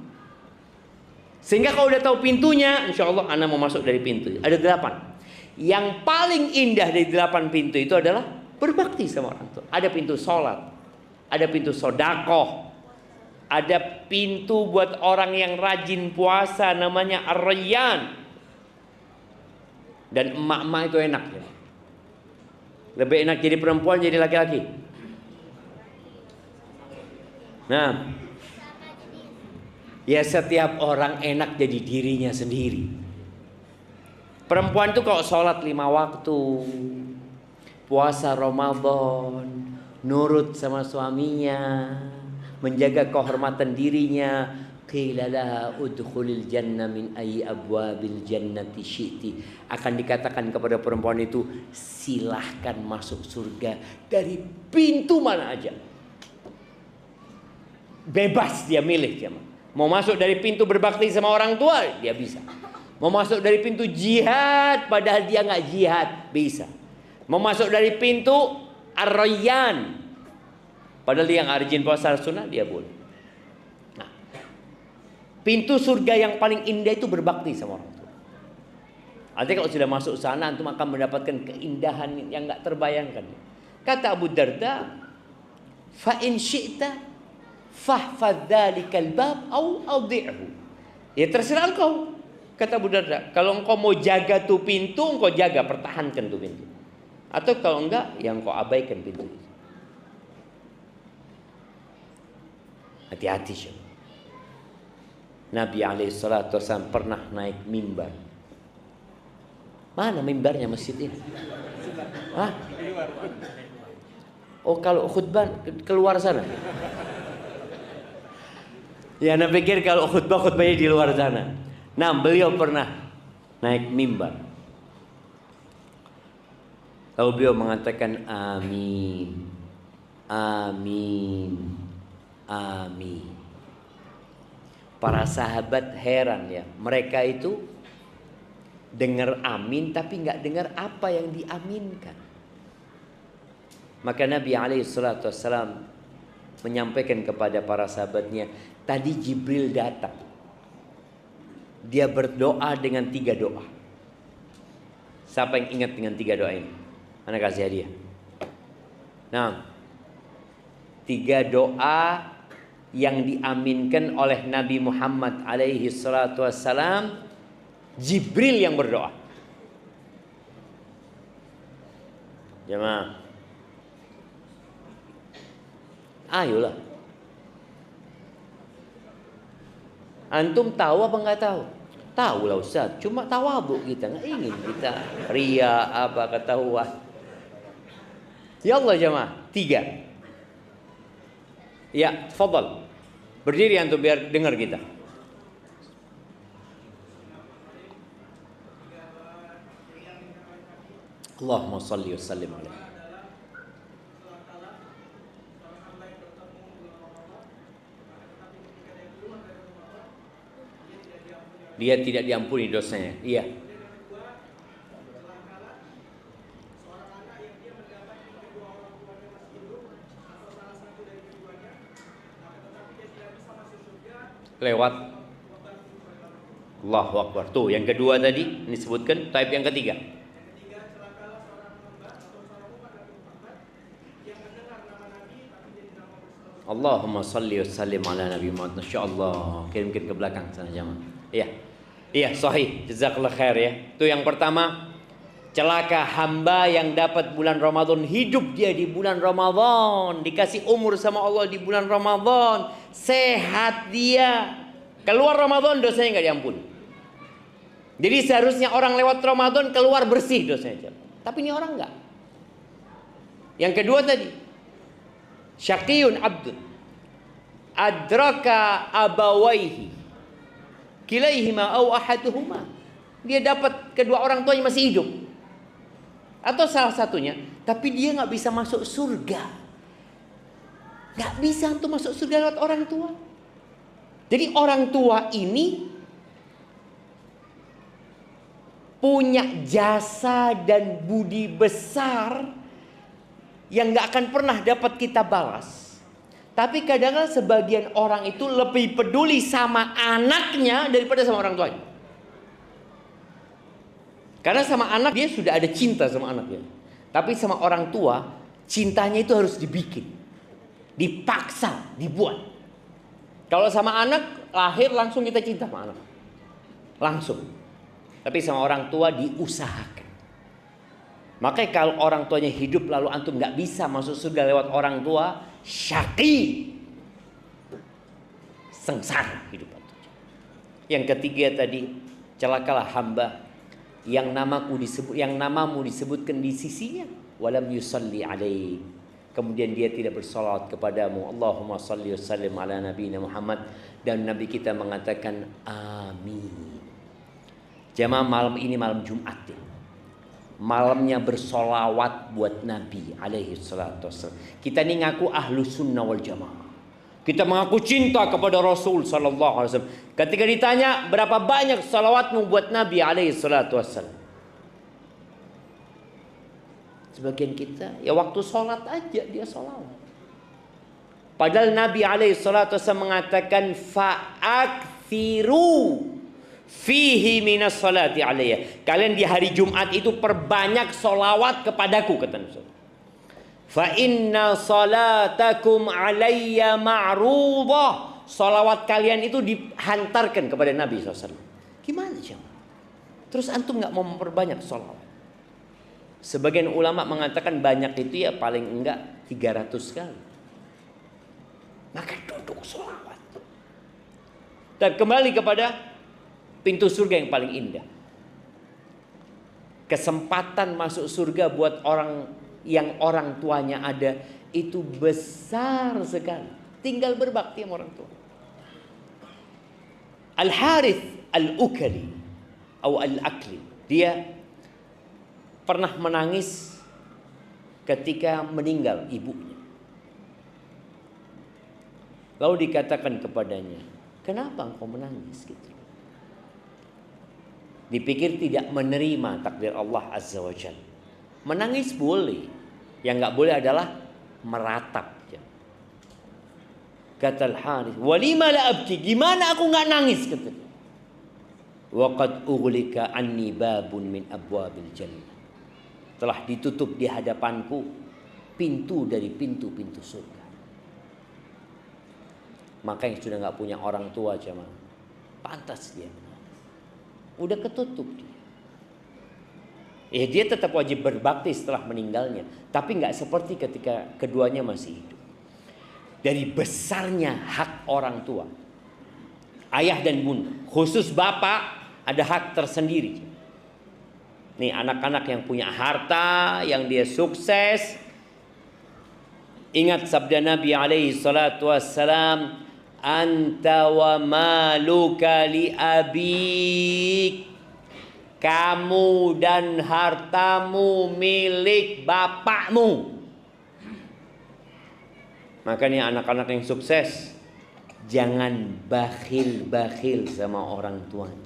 A: Sehingga kalau udah tahu pintunya, insya Allah anak mau masuk dari pintu. Ada 8. Yang paling indah dari 8 pintu itu adalah berbakti sama orang tua. Ada pintu sholat, ada pintu sodakoh, ada pintu buat orang yang rajin puasa namanya Ar-Rayyan. Dan emak-emak itu enak ya. Lebih enak jadi perempuan jadi laki-laki. Nah, ya setiap orang enak jadi dirinya sendiri. Perempuan itu kalau sholat 5 waktu, puasa Ramadan, nurut sama suaminya, menjaga kehormatan dirinya, qila laha udkhulil jannah min ayyi abwabil jannati syi'ti, akan dikatakan kepada perempuan itu, silahkan masuk surga dari pintu mana aja. Bebas dia milih dia. Mau masuk dari pintu berbakti sama orang tua, dia bisa. Mau masuk dari pintu jihad padahal dia nggak jihad, bisa. Mau masuk dari pintu Ar-Rayyan padahal dia nggak rajin puasa sunnah, dia boleh. Nah, pintu surga yang paling indah itu berbakti sama orang tua. Artinya kalau sudah masuk sana, antum akan mendapatkan keindahan yang nggak terbayangkan. Kata Abu Darda, fa in syi'ta fahfadz dzalikal bab au adhi'hu. Ya terserah engkau. Kata Abu Darda, kalau engkau mau jaga tuh pintu, engkau jaga, pertahankan tuh pintu. Atau kalau enggak, ya engkau abaikan pintu itu. Hati-hati syekh. Nabi SAW pernah naik mimbar. Mana mimbarnya masjid ini? Hah? Oh, kalau khutbah keluar sana. Ya, Anda pikir kalau khutbahnya di luar sana. Nah, beliau pernah naik mimbar. Lalu beliau mengatakan amin, amin, amin. Para sahabat heran ya, mereka itu dengar amin tapi nggak dengar apa yang diaminkan. Maka Nabi SAW menyampaikan kepada para sahabatnya, tadi Jibril datang. Dia berdoa dengan 3 doa. Siapa yang ingat dengan 3 doa ini? Mana kasih hadiah. Nah, 3 doa yang diaminkan oleh Nabi Muhammad alaihi salatu wassalam, Jibril yang berdoa. Jemaah, ayolah. Antum tahu apa enggak tahu? Tahu lah Ustaz, cuma tawadhu kita, nggak ingin kita ria apa ketahuan. Ya Allah jemaah, 3. Ya, tafadhal. Berdiri antum biar dengar kita. Allahumma shalli wa sallim alaihi. Dia tidak diampuni dosanya. Iya. Lewat Allahu Akbar. Tuh yang kedua tadi disebutkan. Type yang ketiga. Allahumma salli wa sallim ala Nabi Muhammad. Insyaallah. Kirim-kirim ke belakang sana jemaah. Iya. Iya, sahih. Jazakallah khair ya. Itu yang pertama. Celaka hamba yang dapat bulan Ramadan, hidup dia di bulan Ramadan, dikasih umur sama Allah di bulan Ramadan, sehat dia. Keluar Ramadan dosanya nggak diampuni. Jadi seharusnya orang lewat Ramadan keluar bersih dosanya. Tapi ini orang enggak. Yang kedua tadi, syaqiyun abdun adraka abawaihi kilaihima au ahaduhuma. Dia dapat kedua orang tuanya masih hidup, atau salah satunya, tapi dia nggak bisa masuk surga. Nggak bisa untuk masuk surga lewat orang tua. Jadi orang tua ini punya jasa dan budi besar yang nggak akan pernah dapat kita balas. Tapi kadang-kadang sebagian orang itu lebih peduli sama anaknya daripada sama orang tuanya. Karena sama anak dia sudah ada cinta sama anaknya. Tapi sama orang tua cintanya itu harus dibikin, dipaksa, dibuat. Kalau sama anak lahir langsung kita cinta sama anak, langsung. Tapi sama orang tua diusahakan. Makanya kalau orang tuanya hidup lalu antum nggak bisa masuk surga lewat orang tua, syaqi, sengsara hidup antum. Yang ketiga tadi, celakalah hamba yang namamu disebutkan di sisinya, walam yusalli alaih, kemudian dia tidak bersolawat kepadamu. Allahumma salli wa sallim ala nabiyina Muhammad, dan Nabi kita mengatakan amin. Jamaah, malam ini malam Jumat ya. Malamnya bersolawat buat Nabi alaihi salatu wassalam. Kita ini ngaku ahlu sunnah wal jamaah. Kita mengaku cinta kepada Rasul sallallahu alaihi wasallam. Ketika ditanya berapa banyak salawatmu buat Nabi alaihi salatu wassalam, sebagian kita ya waktu sholat aja dia sholawat. Padahal Nabi alaihi salatu wassalam mengatakan fa'akthiru fihi minas salati alayya. Kalian di hari Jumat itu perbanyak solawat kepadaku, kata Nabi. Fa inna salatakum alayya ma'rudah. Solawat kalian itu dihantarkan kepada Nabi SAW. Gimana jemaah? Terus antum nggak mau memperbanyak solawat? Sebagian ulama mengatakan banyak itu ya paling enggak 300 kali. Maka duduk solawat. Dan kembali kepada pintu surga yang paling indah. Kesempatan masuk surga buat orang yang orang tuanya ada itu besar sekali. Tinggal berbakti sama orang tua. Al-Harith Al-Ukali atau Al-Akli, dia pernah menangis ketika meninggal ibunya. Lalu dikatakan kepadanya, kenapa engkau menangis gitu? Dipikir tidak menerima takdir Allah Azza wa Jalla. Menangis boleh, yang nggak boleh adalah meratap. Kata Al-Harith, walima la abki, gimana aku nggak nangis? Kata dia, waqad ughliqa anni babun min abwabil jannah, telah ditutup di hadapanku pintu dari pintu-pintu surga. Maka yang sudah nggak punya orang tua jemaah, pantas dia. Udah ketutup dia. Dia tetap wajib berbakti setelah meninggalnya, tapi nggak seperti ketika keduanya masih hidup. Dari besarnya hak orang tua, ayah dan bunda, khusus bapak ada hak tersendiri. Nih anak-anak yang punya harta, yang dia sukses, ingat sabda Nabi alaihi salatu wassalam, anta wa maluka li abik, kamu dan hartamu milik bapakmu. Makanya anak-anak yang sukses jangan bakhil-bakhil sama orang tuanya.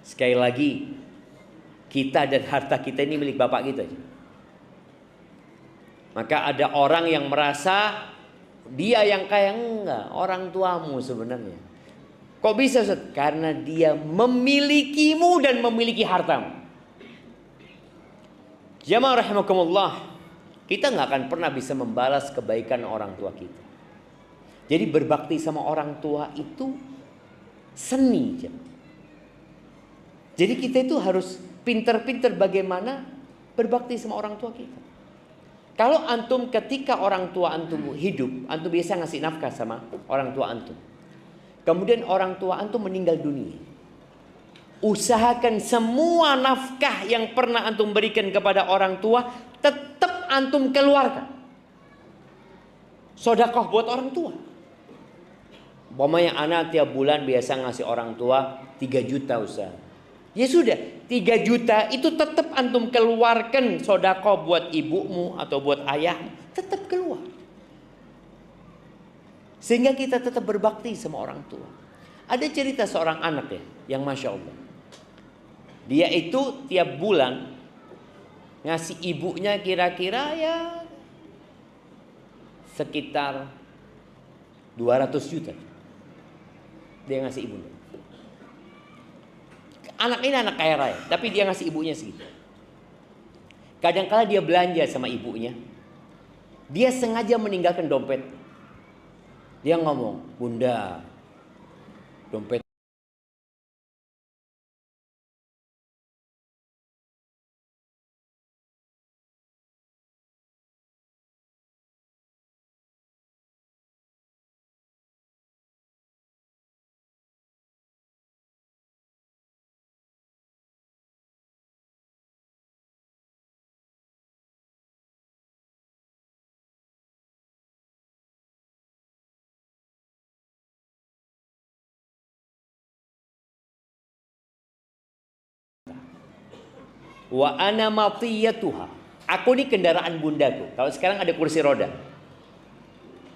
A: Sekali lagi, kita dan harta kita ini milik bapak kita. Maka ada orang yang merasa dia yang kaya, enggak, orang tuamu sebenarnya. Kok bisa Ustaz? Karena dia memilikimu dan memiliki hartamu. Jamaah rahimakumullah, kita nggak akan pernah bisa membalas kebaikan orang tua kita. Jadi berbakti sama orang tua itu seni. Jadi kita itu harus pinter-pinter bagaimana berbakti sama orang tua kita. Kalau antum ketika orang tua antum hidup, antum biasa ngasih nafkah sama orang tua antum. Kemudian orang tua antum meninggal dunia. usahakan semua nafkah yang pernah antum berikan kepada orang tua tetap antum keluarkan. Sedekah buat orang tua. Umpamanya anak tiap bulan biasa ngasih orang tua 3 juta Ustaz. Ya sudah, 3 juta itu tetap antum keluarkan sedekah buat ibumu atau buat ayahmu, tetap keluar. Sehingga kita tetap berbakti sama orang tua. Ada cerita seorang anak ya, yang Masya Allah. Dia itu tiap bulan ngasih ibunya kira-kira ya sekitar 200 juta. Dia ngasih ibunya. Anak ini anak kaya raya, tapi dia ngasih ibunya segitu. Kadang-kala dia belanja sama ibunya, dia sengaja meninggalkan dompet. Dia ngomong, "Bunda, dompet wa ana matiyatuha." Aku ini kendaraan bundaku. Kalau sekarang ada kursi roda,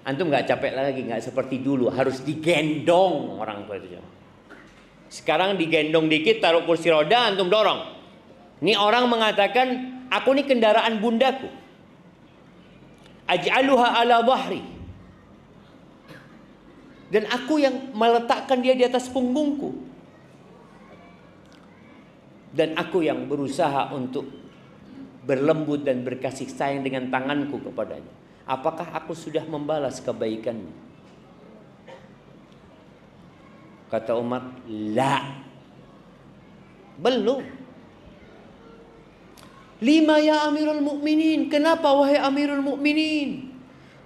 A: antum nggak capek lagi, nggak seperti dulu harus digendong orang tua itu. Sekarang digendong dikit, taruh kursi roda, antum dorong. Ini orang mengatakan, aku ini kendaraan bundaku. Aj'aluha ala dhahri. Dan aku yang meletakkan dia di atas punggungku. Dan aku yang berusaha untuk berlembut dan berkasih sayang dengan tanganku kepadanya. Apakah aku sudah membalas kebaikannya? Kata Umar, la, belum. Lima ya Amirul Mukminin. Kenapa wahai Amirul Mukminin?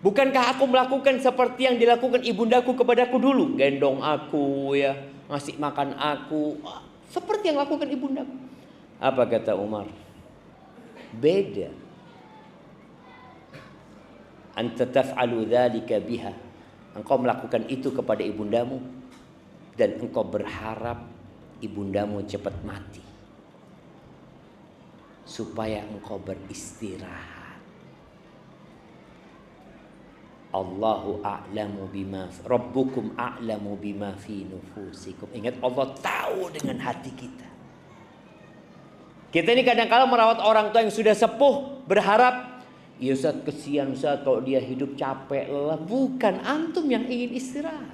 A: Bukankah aku melakukan seperti yang dilakukan ibundaku kepadaku dulu? Gendong aku ya, ngasih makan aku, seperti yang lakukan ibundaku. Apa kata Umar? Beda. Anta taf'alu dzalika biha. Engkau melakukan itu kepada ibundamu dan engkau berharap ibundamu cepat mati supaya engkau beristirahat. Allahu a'lamu bima rabbukum a'lamu bima fi nufusikum. Ingat, Allah tahu dengan hati kita. Kita ini kadang-kala merawat orang tua yang sudah sepuh, berharap, ya Ustaz, kesian Ustaz kalau dia hidup capek lelah. Bukan, antum yang ingin istirahat.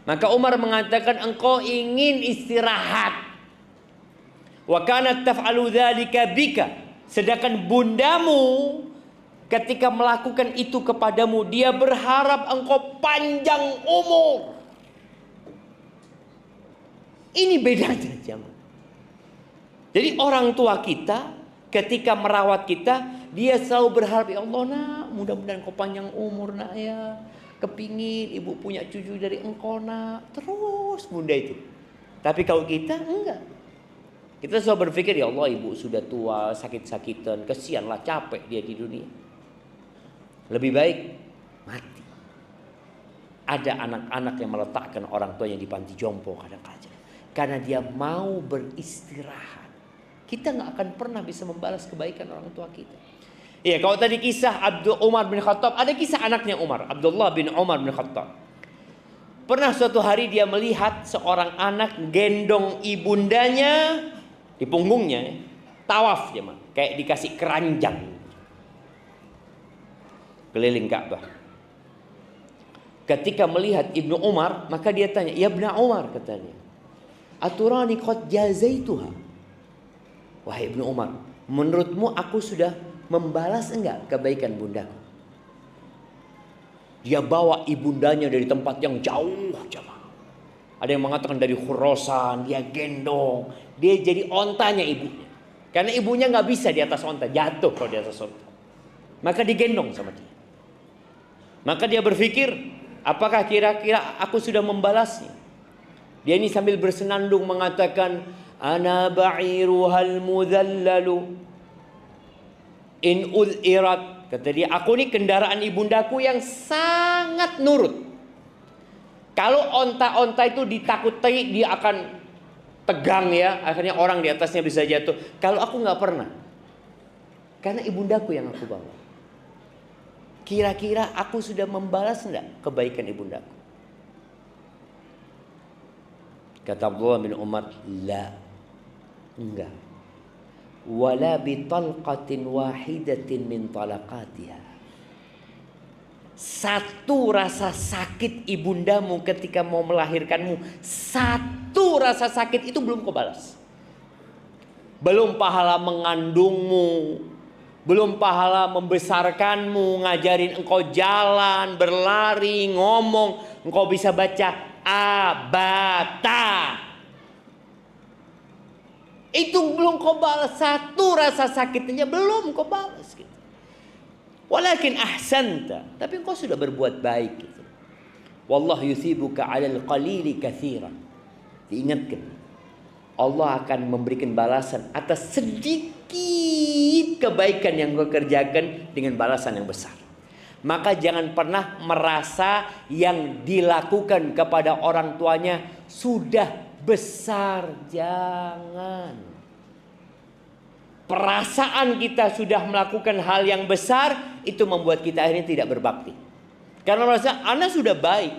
A: Maka Umar mengatakan, engkau ingin istirahat. Wa kanat taf'alu dzalika bika. Sedangkan bundamu ketika melakukan itu kepadamu, dia berharap engkau panjang umur. Ini bedanya jemaah. Jadi orang tua kita ketika merawat kita, dia selalu berharap, ya Allah nak, mudah-mudahan kau panjang umur nak ya. Kepingin ibu punya cucu dari engkau nak. Terus bunda itu. Tapi kalau kita enggak. Kita selalu berpikir, ya Allah ibu sudah tua, sakit-sakitan, kesianlah, capek dia di dunia. Lebih baik mati. Ada anak-anak yang meletakkan orang tuanya di panti jompo kadang-kadang. Karena dia mau beristirahat. Kita nggak akan pernah bisa membalas kebaikan orang tua kita. Iya, kalau tadi kisah Abdul Umar bin Khattab, ada kisah anaknya Umar, Abdullah bin Umar bin Khattab. Pernah suatu hari dia melihat seorang anak gendong ibundanya di punggungnya, tawaf ya, kayak dikasih keranjang, keliling Ka'bah. Ketika melihat Ibnu Umar, maka dia tanya, ya Ibnu Umar, katanya, aturani qad jazaituha. Wahai Ibnu Umar, menurutmu aku sudah membalas enggak kebaikan bundaku? Dia bawa ibundanya dari tempat yang jauh, jemaah. Ada yang mengatakan dari Khurasan, dia gendong, dia jadi ontanya ibunya. Karena ibunya nggak bisa di atas onta, jatuh kalau di atas onta. Maka digendong sama dia. Maka dia berpikir, apakah kira-kira aku sudah membalasnya? Dia ini sambil bersenandung mengatakan, ana ba'iruhal mudhallalu in udhirat. Kata dia, aku ini kendaraan ibundaku yang sangat nurut. Kalau onta-onta itu ditakuti, dia akan tegang ya, akhirnya orang di atasnya bisa jatuh. Kalau aku nggak pernah, karena ibundaku yang aku bawa. Kira-kira aku sudah membalas enggak kebaikan ibundaku? Kata Abdullah bin Umar, la, enggak. Wala bitalqatin wahidatin min talaqatiha. Satu rasa sakit ibundamu ketika mau melahirkanmu, satu rasa sakit itu belum kau balas. Belum pahala mengandungmu, belum pahala membesarkanmu, ngajarin engkau jalan, berlari, ngomong, engkau bisa baca abata. Itu belum kau balas, satu rasa sakitnya belum kau balas gitu. Walakin ahsanta, tapi engkau sudah berbuat baik gitu. Wallahu yuthibuka 'alal qalili katsiran. Diingatkan, Allah akan memberikan balasan atas sedikit kebaikan yang kau kerjakan dengan balasan yang besar. Maka jangan pernah merasa yang dilakukan kepada orang tuanya sudah besar, jangan. Perasaan kita sudah melakukan hal yang besar itu membuat kita akhirnya tidak berbakti. Karena merasa anak sudah baik,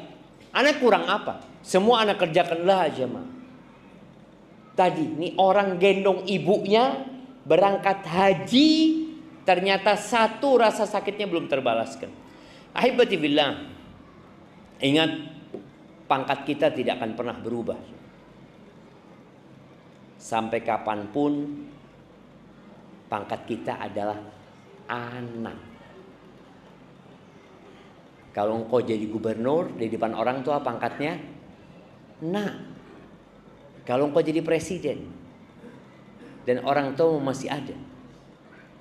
A: anak kurang apa? Semua anak kerjakanlah aja mah. Tadi nih orang gendong ibunya berangkat haji, ternyata satu rasa sakitnya belum terbalaskan. Ahibati billah, ingat pangkat kita tidak akan pernah berubah. Sampai kapanpun pangkat kita adalah anak. Kalau engkau jadi gubernur di depan orang tua pangkatnya nak. Kalau engkau jadi presiden dan orang tua masih ada,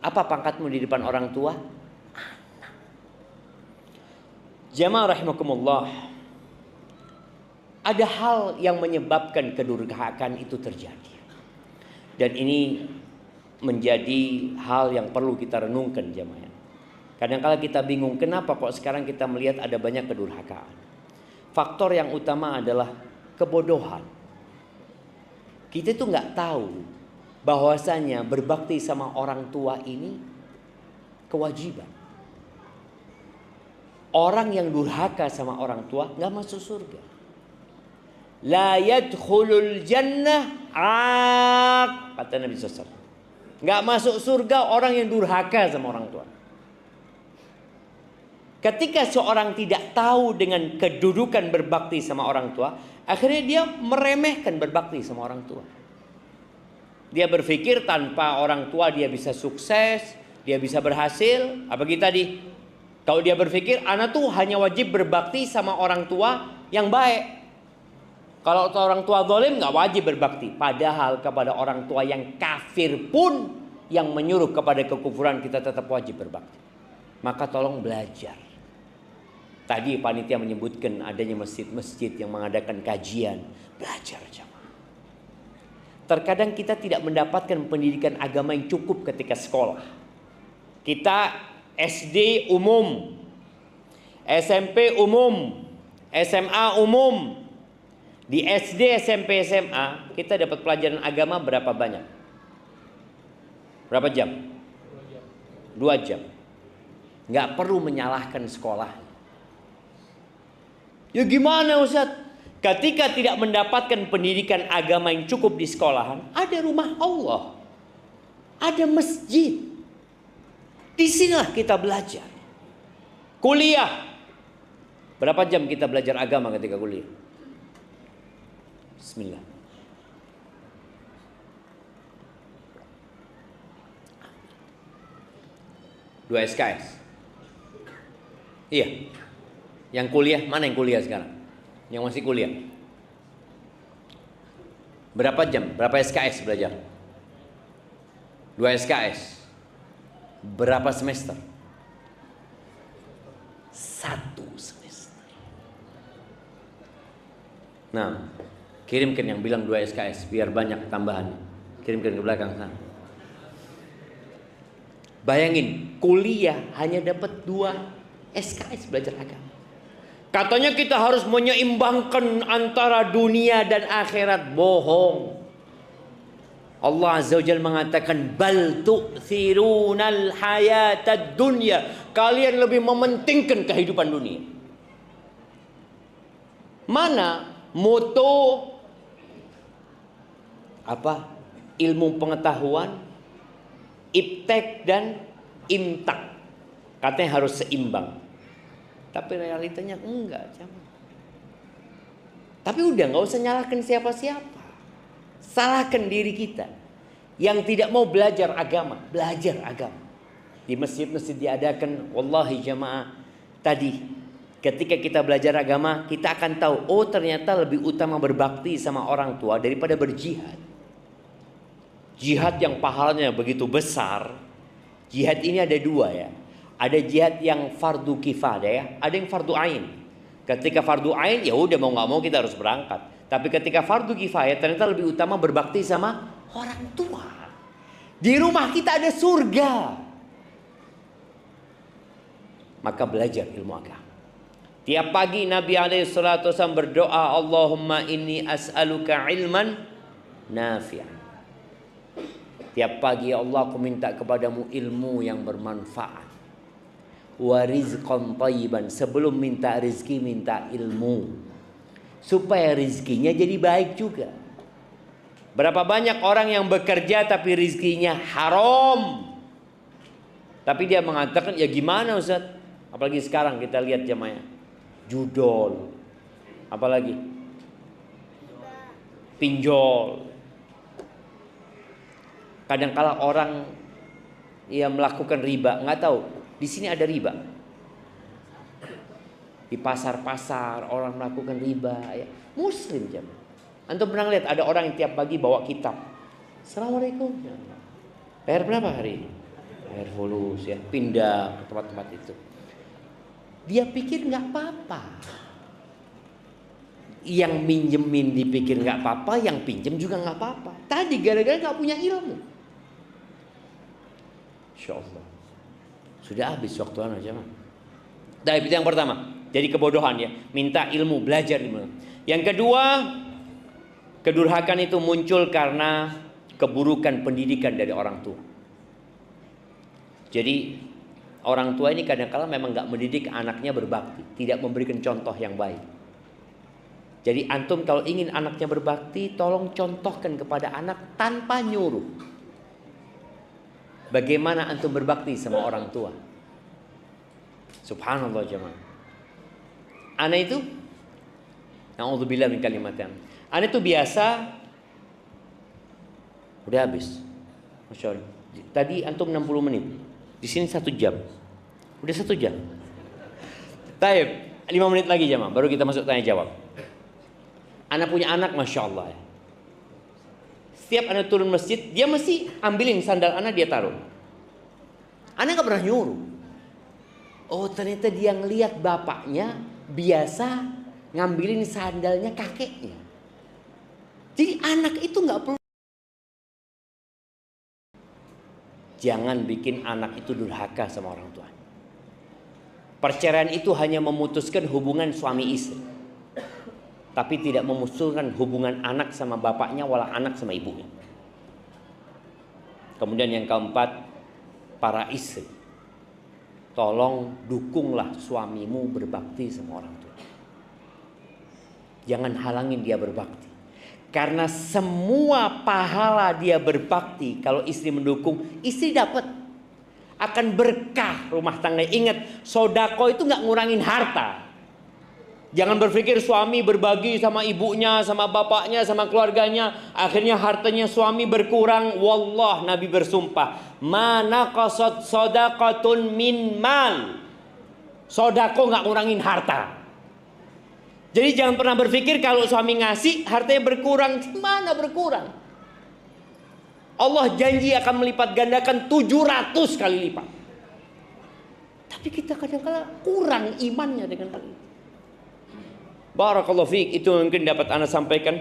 A: apa pangkatmu di depan orang tua? Anak. Jamaah rahimakumullah, ada hal yang menyebabkan kedurhakaan itu terjadi. Dan ini menjadi hal yang perlu kita renungkan jemaah. Kadang-kala kita bingung kenapa kok sekarang kita melihat ada banyak kedurhakaan. Faktor yang utama adalah kebodohan. Kita itu nggak tahu bahwasanya berbakti sama orang tua ini kewajiban. Orang yang durhaka sama orang tua nggak masuk surga. La yadkhulul jannah kata Nabi SAW. Nggak masuk surga orang yang durhaka sama orang tua. Ketika seorang tidak tahu dengan kedudukan berbakti sama orang tua, akhirnya dia meremehkan berbakti sama orang tua. Dia berpikir tanpa orang tua dia bisa sukses, dia bisa berhasil. Apalagi tadi, kalau dia berpikir anak tuh hanya wajib berbakti sama orang tua yang baik. Kalau orang tua zalim nggak wajib berbakti. Padahal kepada orang tua yang kafir pun yang menyuruh kepada kekufuran kita tetap wajib berbakti. Maka tolong belajar. Tadi panitia menyebutkan adanya masjid-masjid yang mengadakan kajian. Belajar jamaah. Terkadang kita tidak mendapatkan pendidikan agama yang cukup ketika sekolah. Kita SD umum, SMP umum, SMA umum. Di SD, SMP, SMA kita dapat pelajaran agama berapa banyak? Berapa jam? 2 jam. Nggak perlu menyalahkan sekolah. Ya gimana Ustaz? Ketika tidak mendapatkan pendidikan agama yang cukup di sekolahan, ada rumah Allah, ada masjid. Disinilah kita belajar. Kuliah, berapa jam kita belajar agama ketika kuliah? Bismillah. Dua SKS. Iya. Yang kuliah, mana yang kuliah sekarang? Yang masih kuliah. Berapa jam? Berapa SKS belajar? 2 SKS. Berapa semester? 1 semester. Nah, Kirimkan yang bilang 2 SKS biar banyak tambahan. Kirimkan ke belakang sana. Bayangin, kuliah hanya dapat 2 SKS belajar agama. Katanya kita harus menyeimbangkan antara dunia dan akhirat. Bohong. Allah Azza wa Jalla mengatakan bal tu'thirunal hayatad dunya. Kalian lebih mementingkan kehidupan dunia. Mana moto apa? Ilmu pengetahuan, iptek dan imtak. Katanya harus seimbang. Tapi realitanya enggak, jangan. Tapi udah nggak usah nyalahkan siapa-siapa. Salahkan diri kita yang tidak mau belajar agama. Belajar agama. Di masjid-masjid diadakan, wallahi jamaah, tadi ketika kita belajar agama, kita akan tahu, oh ternyata lebih utama berbakti sama orang tua daripada berjihad. Jihad yang pahalanya begitu besar. Jihad ini ada 2 ya. Ada jihad yang fardu kifayah ya, ada yang fardu ain. Ketika fardu ain ya udah mau nggak mau kita harus berangkat. Tapi ketika fardu kifayah ternyata lebih utama berbakti sama orang tua. Di rumah kita ada surga. Maka belajar ilmu agama. Tiap pagi Nabi SAW berdoa, Allahumma inni as'aluka ilman nafi'an. Tiap pagi Allah, aku minta kepadamu ilmu yang bermanfaat. Wa rizqan thayyiban. Sebelum minta rizki, minta ilmu. Supaya rizkinya jadi baik juga. Berapa banyak orang yang bekerja tapi rizkinya haram. Tapi dia mengatakan, ya gimana Ustaz? Apalagi sekarang kita lihat jamaah. Judol. Apalagi? Pinjol. Kadangkala orang yang melakukan riba, nggak tahu di sini ada riba. Di pasar-pasar orang melakukan riba, ya. Muslim jam. Antum pernah lihat ada orang yang tiap pagi bawa kitab. Assalamualaikum. Bayar berapa hari ini? Bayar fulus ya. Pindah ke tempat-tempat itu. Dia pikir nggak apa-apa. Yang minjemin dipikir nggak apa-apa, yang pinjem juga nggak apa-apa. Tadi gara-gara nggak punya ilmu. Insyaallah. Sudah habis waktu anak jemaah. Nah, itu yang pertama. Jadi kebodohan ya. Minta ilmu, belajar ilmu. Yang kedua, kedurhakan itu muncul karena keburukan pendidikan dari orang tua. Jadi orang tua ini kadang-kala memang nggak mendidik anaknya berbakti, tidak memberikan contoh yang baik. Jadi antum kalau ingin anaknya berbakti, tolong contohkan kepada anak tanpa nyuruh. Bagaimana antum berbakti sama orang tua? Subhanallah jemaah. Ana itu, na'udzubillah min kalimatin. Ana itu biasa, udah habis. Masya Allah. Tadi antum 60 menit, di sini 1 jam. Udah 1 jam. Taib, 5 menit lagi jemaah, baru kita masuk tanya jawab. Ana punya anak, masya Allah. Setiap anak turun masjid, dia mesti ambilin sandal anak, dia taruh. Anak gak pernah nyuruh. Oh ternyata dia ngelihat bapaknya biasa ngambilin sandalnya kakeknya. Jadi anak itu gak perlu. Jangan bikin anak itu durhaka sama orang tua. Perceraian itu hanya memutuskan hubungan suami istri, tapi tidak memutuskan hubungan anak sama bapaknya, wala anak sama ibunya. Kemudian yang keempat, para istri, tolong dukunglah suamimu berbakti sama orang tua. Jangan halangin dia berbakti. Karena semua pahala dia berbakti, kalau istri mendukung, istri dapat. Akan berkah rumah tangga. Ingat, sodako itu gak ngurangin harta. Jangan berpikir suami berbagi sama ibunya, sama bapaknya, sama keluarganya, akhirnya hartanya suami berkurang. Wallah, Nabi bersumpah, mana qasad sodaqatun min mal. Sodako gak ngurangin harta. Jadi jangan pernah berpikir kalau suami ngasih hartanya berkurang. Mana berkurang? Allah janji akan melipat gandakan 700 kali lipat. Tapi kita kadang-kadang kurang imannya dengan hal itu. Barakallahu fiik, itu mungkin dapat Anda sampaikan.